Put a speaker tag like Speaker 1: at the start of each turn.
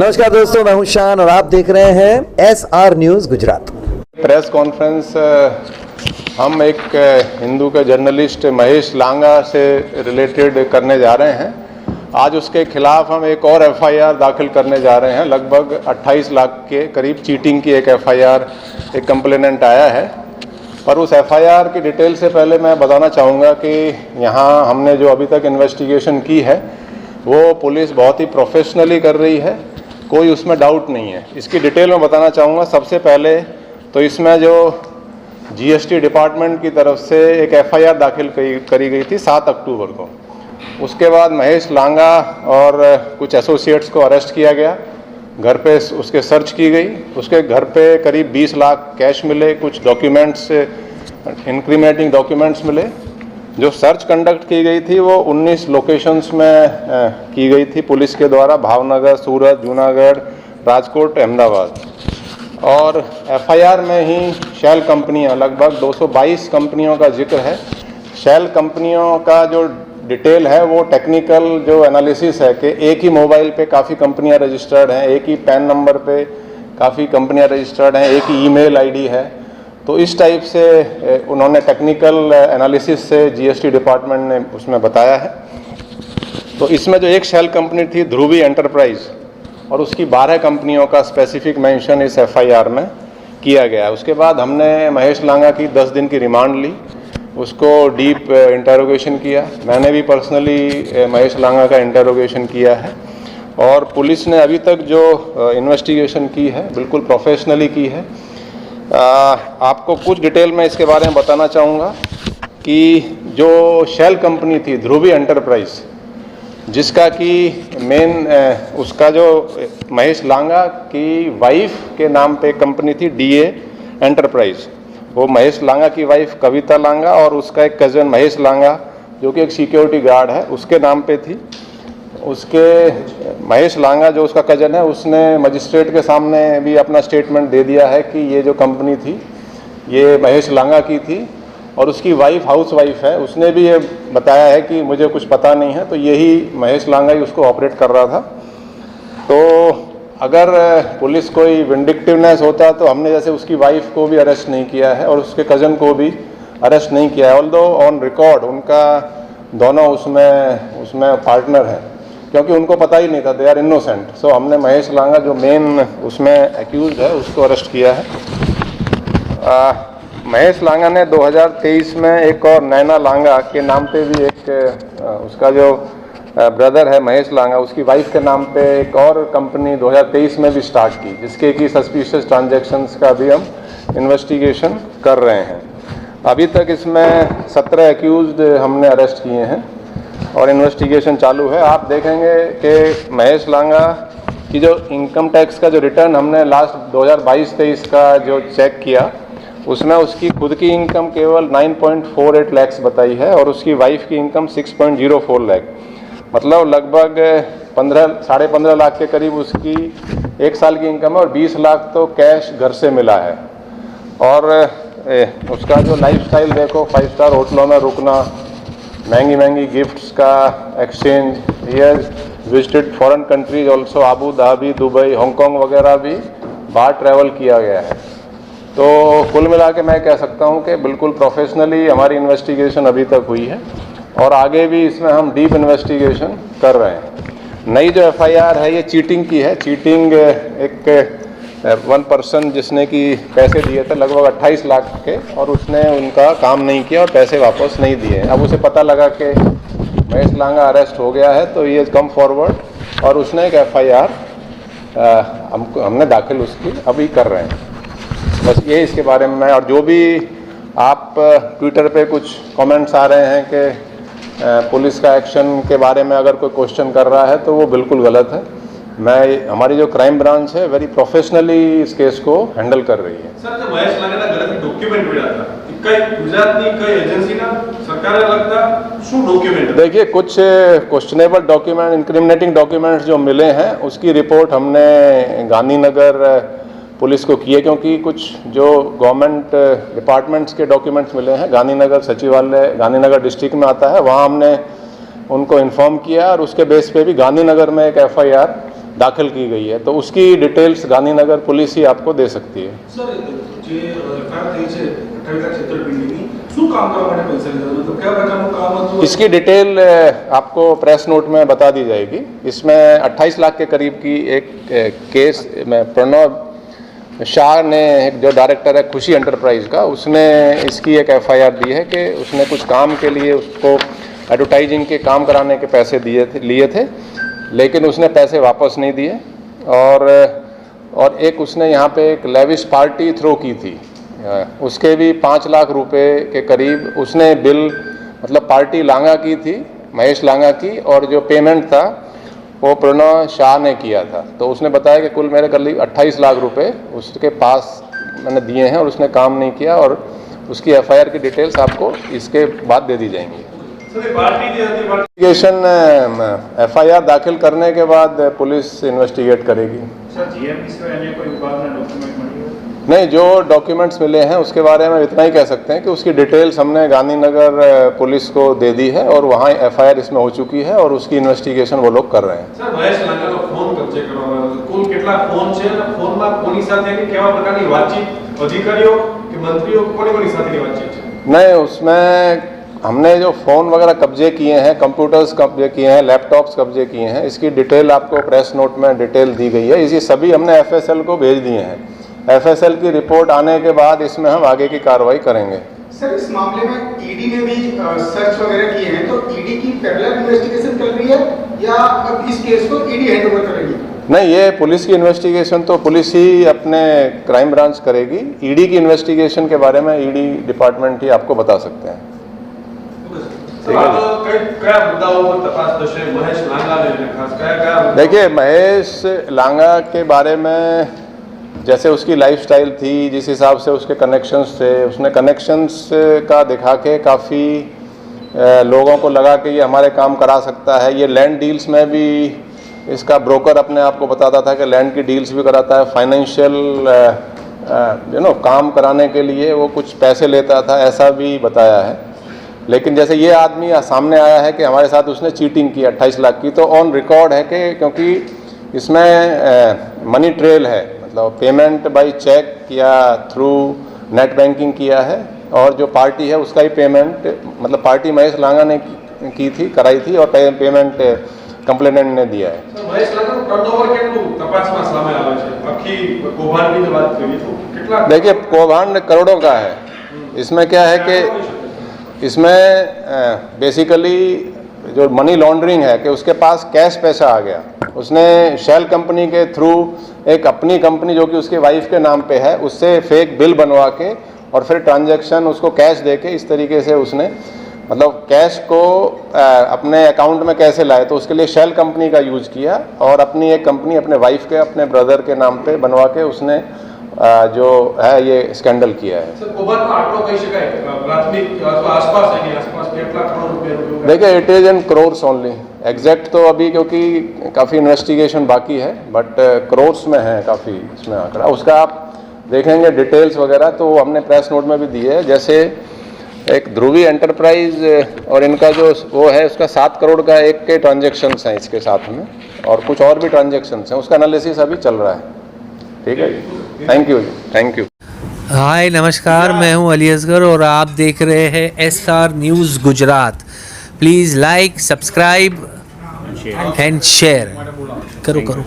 Speaker 1: नमस्कार दोस्तों, मैं हूं शान और आप देख रहे हैं SR news Gujarat.
Speaker 2: Press conference हम एक हिंदू के जर्नलिस्ट महेश लांगा से रिलेटेड करने जा रहे हैं। आज उसके खिलाफ हम एक और FIR दाखिल करने जा रहे हैं। लगभग 28 लाख के करीब चीटिंग की एक FIR एक कंप्लेनेंट आया है। पर उस FIR की डिटेल से पहले मैं बताना चाहूँगा कि यहाँ हमने जो अभी तक इन्वेस्टिगेशन की है वो पुलिस बहुत ही प्रोफेशनली कर रही है, कोई उसमें डाउट नहीं है। इसकी डिटेल में बताना चाहूँगा। सबसे पहले तो इसमें जो GST डिपार्टमेंट की तरफ से एक FIR दाखिल करी गई थी 7 अक्टूबर को। उसके बाद महेश लांगा और कुछ एसोसिएट्स को अरेस्ट किया गया, घर पे उसके सर्च की गई। उसके घर पे करीब 20 लाख कैश मिले, कुछ डॉक्यूमेंट्स, इंक्रीमेटिंग डॉक्यूमेंट्स मिले। जो सर्च कंडक्ट की गई थी वो 19 लोकेशंस में की गई थी पुलिस के द्वारा, भावनगर, सूरत, जूनागढ़, राजकोट, अहमदाबाद। और FIR में ही शेल कंपनियां, लगभग 222 कंपनियों का जिक्र है। शेल कंपनियों का जो डिटेल है वो टेक्निकल जो एनालिसिस है कि एक ही मोबाइल पे काफ़ी कंपनियां रजिस्टर्ड हैं, एक ही पैन नंबर पे काफ़ी कंपनियां रजिस्टर्ड हैं, एक ही ईमेल आईडी है। तो इस टाइप से उन्होंने टेक्निकल एनालिसिस से GST डिपार्टमेंट ने उसमें बताया है। तो इसमें जो एक शेल कंपनी थी ध्रुवी एंटरप्राइज, और उसकी 12 कंपनियों का स्पेसिफिक मेंशन इस FIR में किया गया है। उसके बाद हमने महेश लांगा की 10 दिन की रिमांड ली, उसको डीप इंटरोगेशन किया। मैंने भी पर्सनली महेश लांगा का इंटरोगेशन किया है। और पुलिस ने अभी तक जो इन्वेस्टिगेशन की है बिल्कुल प्रोफेशनली की है। आपको कुछ डिटेल में इसके बारे में बताना चाहूँगा कि जो शेल कंपनी थी ध्रुवी एंटरप्राइज, जिसका कि मेन उसका जो महेश लांगा की वाइफ के नाम पे कंपनी थी DA एंटरप्राइज। वो महेश लांगा की वाइफ कविता लांगा और उसका एक कज़न महेश लांगा जो कि एक सिक्योरिटी गार्ड है, उसके नाम पे थी। उसके महेश लांगा जो उसका कज़न है, उसने मजिस्ट्रेट के सामने भी अपना स्टेटमेंट दे दिया है कि ये जो कंपनी थी ये महेश लांगा की थी और उसकी वाइफ हाउस वाइफ है। उसने भी ये बताया है कि मुझे कुछ पता नहीं है, तो यही महेश लांगा ही उसको ऑपरेट कर रहा था। तो अगर पुलिस कोई विंडिक्टिवनेस होता तो हमने जैसे उसकी वाइफ को भी अरेस्ट नहीं किया है और उसके कज़न को भी अरेस्ट नहीं किया है। ऑल्दो ऑन रिकॉर्ड उनका दोनों उसमें पार्टनर हैं, क्योंकि उनको पता ही नहीं था, दे आर इनोसेंट। सो हमने महेश लांगा जो मेन उसमें एक्यूज है उसको अरेस्ट किया है। महेश लांगा ने 2023 में एक और नैना लांगा के नाम पे भी एक उसका जो ब्रदर है महेश लांगा, उसकी वाइफ के नाम पे एक और कंपनी 2023 में भी स्टार्ट की, जिसके की सस्पिशियस ट्रांजैक्शंस का भी हम इन्वेस्टिगेशन कर रहे हैं। अभी तक इसमें 17 एक्यूज्ड हमने अरेस्ट किए हैं और इन्वेस्टिगेशन चालू है। आप देखेंगे कि महेश लांगा की जो इनकम टैक्स का जो रिटर्न हमने लास्ट 2022-23 का जो चेक किया, उसमें उसकी खुद की इनकम केवल 9.48 लाख बताई है और उसकी वाइफ की इनकम 6.04 लाख, मतलब लगभग 15.5 लाख के करीब उसकी एक साल की इनकम है और 20 लाख तो कैश घर से मिला है। और उसका जो लाइफस्टाइल देखो, 5 स्टार होटलों में रुकना, महंगी महंगी गिफ्ट्स का एक्सचेंज, ये visited foreign countries also, Abu Dhabi, Dubai, Hong Kong वगैरह भी बाहर ट्रैवल किया गया है। तो कुल मिला के मैं कह सकता हूँ कि बिल्कुल प्रोफेशनली हमारी इन्वेस्टिगेशन अभी तक हुई है और आगे भी इसमें हम डीप इन्वेस्टिगेशन कर रहे हैं। नई जो FIR है ये चीटिंग की है। चीटिंग एक वन पर्सन जिसने कि पैसे दिए थे लगभग 28 लाख के, और उसने उनका काम नहीं किया और पैसे वापस नहीं दिए। अब उसे पता लगा कि महेश लांगा अरेस्ट हो गया है तो ये कम फॉरवर्ड और उसने एक FIR हमने दाखिल उसकी अभी कर रहे हैं। बस ये इसके बारे में मैं, और जो भी आप ट्विटर पे कुछ कमेंट्स आ रहे हैं कि पुलिस का एक्शन के बारे में अगर कोई क्वेश्चन कर रहा है तो वो बिल्कुल गलत है। हमारी जो क्राइम ब्रांच है वेरी प्रोफेशनली इस केस को हैंडल कर रही है।
Speaker 3: सर, जो महेश लांगाના ઘરેથી ડોક્યુમેન્ટ મળ્યા હતા, કઈ ગુજરાતની કઈ એજન્સીના સરકારે લગતા શું ડોક્યુમેન્ટ?
Speaker 2: देखिए, कुछ क्वेश्चनेबल डॉक्यूमेंट, इंक्रिमिनेटिंग डॉक्यूमेंट्स जो मिले हैं उसकी रिपोर्ट हमने गांधीनगर पुलिस को की है, क्योंकि कुछ जो गवर्नमेंट डिपार्टमेंट्स के डॉक्यूमेंट्स मिले हैं, गांधीनगर सचिवालय गांधीनगर डिस्ट्रिक्ट में आता है, वहाँ हमने उनको इन्फॉर्म किया और उसके बेस पे भी गांधीनगर में एक FIR दाखिल की गई है, तो उसकी डिटेल्स गांधीनगर पुलिस ही आपको दे सकती है।
Speaker 3: सर જે એફઆઈઆર થઈ છે 28 લાખ છેતરપિંડીની શું કામ કરવા માટે પૈસા લીધા मतलब કયા પ્રકારનું કામ હતું
Speaker 2: इसकी डिटेल आपको प्रेस नोट में बता दी जाएगी। इसमें 28 लाख के करीब की एक केस में प्रणव शाह ने, जो डायरेक्टर है खुशी एंटरप्राइज का, उसने इसकी एक एफआईआर दी है कि उसने कुछ काम के लिए उसको एडवर्टाइजिंग के काम कराने के पैसे लिए थे, लेकिन उसने पैसे वापस नहीं दिए। और एक उसने यहाँ पे एक लेविश पार्टी थ्रो की थी, उसके भी 5 लाख रुपए के करीब उसने बिल, मतलब पार्टी लांगा की थी, महेश लांगा की, और जो पेमेंट था वो प्रणव शाह ने किया था। तो उसने बताया कि कुल मेरे करीब 28 लाख रुपए उसके पास मैंने दिए हैं और उसने काम नहीं किया, और उसकी एफआईआर की डिटेल्स आपको इसके बाद दे दी जाएंगी। इन्वेस्टिगेशन एफआईआर दाखिल करने के बाद पुलिस इन्वेस्टिगेट करेगी। नहीं, जो डॉक्यूमेंट्स मिले हैं उसके बारे में इतना ही कह सकते हैं कि उसकी डिटेल्स हमने गांधीनगर पुलिस को दे दी है और वहाँ एफआईआर इसमें हो चुकी है और उसकी इन्वेस्टिगेशन वो लोग कर रहे हैं।
Speaker 3: सर महेश लांगाનો ફોન કબજે કરવામાં આવ્યો, કુલ કેટલા ફોન છે અને ફોનમાં કોની સાથે કે કેવા પ્રકારની વાતચીત અધિકારીઓ કે મંત્રીઓ કોની સાથેની વાતચીત છે?
Speaker 2: नहीं, उसमें हमने जो फ़ोन वगैरह कब्जे किए हैं, कंप्यूटर्स कब्जे किए हैं, लैपटॉप्स कब्जे किए हैं, इसकी डिटेल आपको प्रेस नोट में डिटेल दी गई है। ये सभी हमने एफएसएल को भेज दिए हैं। एफएसएल की रिपोर्ट आने के बाद इसमें हम आगे की कार्रवाई करेंगे।
Speaker 4: सर इस मामले में ईडी ने भी सर्च वगैरह किए हैं, तो ईडी की पैरेलल इन्वेस्टिगेशन चल रही है या अब इस केस को ईडी हैंडओवर करेगी?
Speaker 2: नहीं, ये पुलिस की इन्वेस्टिगेशन तो पुलिस ही अपने क्राइम ब्रांच करेगी। ईडी की इन्वेस्टिगेशन के बारे में ईडी डिपार्टमेंट ही आपको बता सकते हैं। देखिए, महेश लांगा के बारे में जैसे उसकी लाइफस्टाइल थी, जिस हिसाब से उसके कनेक्शंस थे, उसने कनेक्शंस का दिखा के काफ़ी लोगों को लगा कि ये हमारे काम करा सकता है। ये लैंड डील्स में भी इसका ब्रोकर अपने आप को बताता था कि लैंड की डील्स भी कराता है, फाइनेंशियल काम कराने के लिए वो कुछ पैसे लेता था, ऐसा भी बताया है। लेकिन जैसे ये आदमी सामने आया है कि हमारे साथ उसने चीटिंग की 28 लाख की, तो ऑन रिकॉर्ड है कि क्योंकि इसमें मनी ट्रेल है, मतलब पेमेंट बाय चेक या थ्रू नेट बैंकिंग किया है, और जो पार्टी है उसका ही पेमेंट, मतलब पार्टी महेश लांगा ने की थी, कराई थी, और पेमेंट कंप्लेनेंट ने दिया है। देखिए, कौभांड करोड़ों का है। इसमें क्या है कि इसमें बेसिकली जो मनी लॉन्ड्रिंग है कि उसके पास कैश पैसा आ गया, उसने शेल कंपनी के थ्रू एक अपनी कंपनी जो कि उसके वाइफ के नाम पे है, उससे फेक बिल बनवा के और फिर ट्रांजैक्शन उसको कैश दे के इस तरीके से उसने, मतलब कैश को अपने अकाउंट में कैसे लाए, तो उसके लिए शेल कंपनी का यूज किया और अपनी एक कंपनी अपने वाइफ के, अपने ब्रदर के नाम पे बनवा के उसने जो है ये स्कैंडल किया है।
Speaker 3: सर, कौभांडનો આંકડો કહી શકાય પ્રાથમિક અથવા આસપાસ એની આસપાસ કેટલા કરોડ રૂપિયા?
Speaker 2: देखिए, it is in crores only. Exact तो अभी क्योंकि काफ़ी इन्वेस्टिगेशन बाकी है, बट क्रोर्स में है काफ़ी इसमें आंकड़ा। उसका आप देखेंगे डिटेल्स वगैरह तो हमने प्रेस नोट में भी दी है। जैसे एक ध्रुवी एंटरप्राइज और इनका जो वो है उसका 7 करोड़ का एक के ट्रांजेक्शन्स हैं इसके साथ में, और कुछ और भी ट्रांजेक्शन्स हैं, उसका एनालिसिस अभी चल रहा है। ठीक है जी, थैंक यू जी, थैंक यू।
Speaker 5: हाय नमस्कार, मैं हूं अली असगर और आप देख रहे हैं SR news Gujarat. Please like, subscribe and share करो।